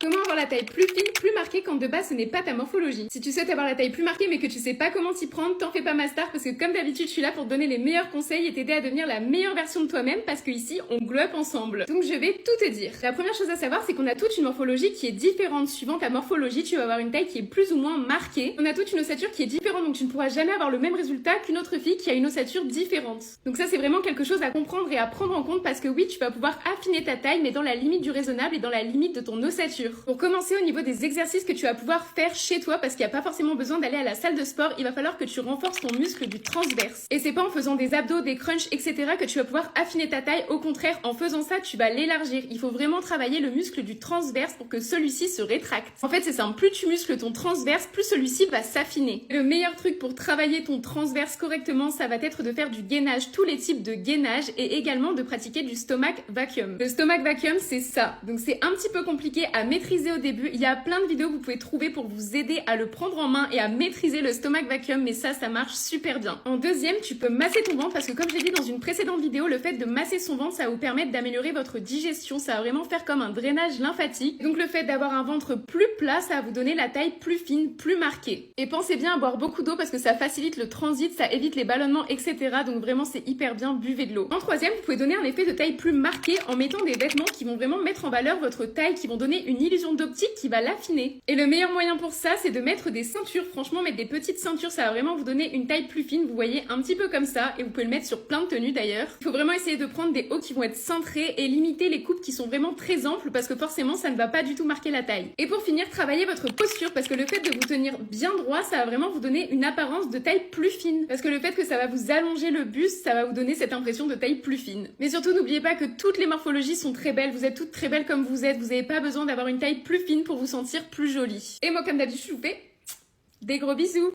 Comment avoir la taille plus fine, plus marquée quand de base ce n'est pas ta morphologie? Si tu souhaites avoir la taille plus marquée mais que tu sais pas comment t'y prendre, t'en fais pas ma star parce que comme d'habitude je suis là pour te donner les meilleurs conseils et t'aider à devenir la meilleure version de toi-même parce que ici on glow up ensemble. Donc je vais tout te dire. La première chose à savoir c'est qu'on a toute une morphologie qui est différente. Suivant ta morphologie, tu vas avoir une taille qui est plus ou moins marquée. On a toute une ossature qui est différente donc tu ne pourras jamais avoir le même résultat qu'une autre fille qui a une ossature différente. Donc ça c'est vraiment quelque chose à comprendre et à prendre en compte parce que oui, tu vas pouvoir affiner ta taille mais dans la limite du raisonnable et dans la limite de ton ossature. Pour commencer au niveau des exercices que tu vas pouvoir faire chez toi parce qu'il n'y a pas forcément besoin d'aller à la salle de sport, il va falloir que tu renforces ton muscle du transverse. Et c'est pas en faisant des abdos, des crunchs, etc. que tu vas pouvoir affiner ta taille. Au contraire, en faisant ça, tu vas l'élargir. Il faut vraiment travailler le muscle du transverse pour que celui-ci se rétracte. En fait, c'est simple. Plus tu muscles ton transverse, plus celui-ci va s'affiner. Le meilleur truc pour travailler ton transverse correctement, ça va être de faire du gainage, tous les types de gainage et également de pratiquer du stomach vacuum. Le stomach vacuum, c'est ça. Donc c'est un petit peu compliqué à maîtriser au début. Il y a plein de vidéos que vous pouvez trouver pour vous aider à le prendre en main et à maîtriser le stomach vacuum, mais ça marche super bien. En deuxième, tu peux masser ton ventre parce que comme j'ai dit dans une précédente vidéo, le fait de masser son ventre, ça va vous permettre d'améliorer votre digestion, ça va vraiment faire comme un drainage lymphatique. Donc le fait d'avoir un ventre plus plat, ça va vous donner la taille plus fine, plus marquée. Et pensez bien à boire beaucoup d'eau parce que ça facilite le transit, ça évite les ballonnements, etc. Donc vraiment c'est hyper bien, buvez de l'eau. En troisième, vous pouvez donner un effet de taille plus marqué en mettant des vêtements qui vont vraiment mettre en valeur votre taille, qui vont donner une illusion d'optique qui va l'affiner. Et le meilleur moyen pour ça, c'est de mettre des ceintures. Franchement, mettre des petites ceintures, ça va vraiment vous donner une taille plus fine. Vous voyez, un petit peu comme ça. Et vous pouvez le mettre sur plein de tenues d'ailleurs. Il faut vraiment essayer de prendre des hauts qui vont être cintrés et limiter les coupes qui sont vraiment très amples parce que forcément, ça ne va pas du tout marquer la taille. Et pour finir, travaillez votre posture parce que le fait de vous tenir bien droit, ça va vraiment vous donner une apparence de taille plus fine. Parce que le fait que ça va vous allonger le buste, ça va vous donner cette impression de taille plus fine. Mais surtout, n'oubliez pas que toutes les morphologies sont très belles. Vous êtes toutes très belles comme vous êtes. Vous n'avez pas besoin d'avoir une taille plus fine pour vous sentir plus jolie. Et moi, comme d'habitude, je vous fais des gros bisous.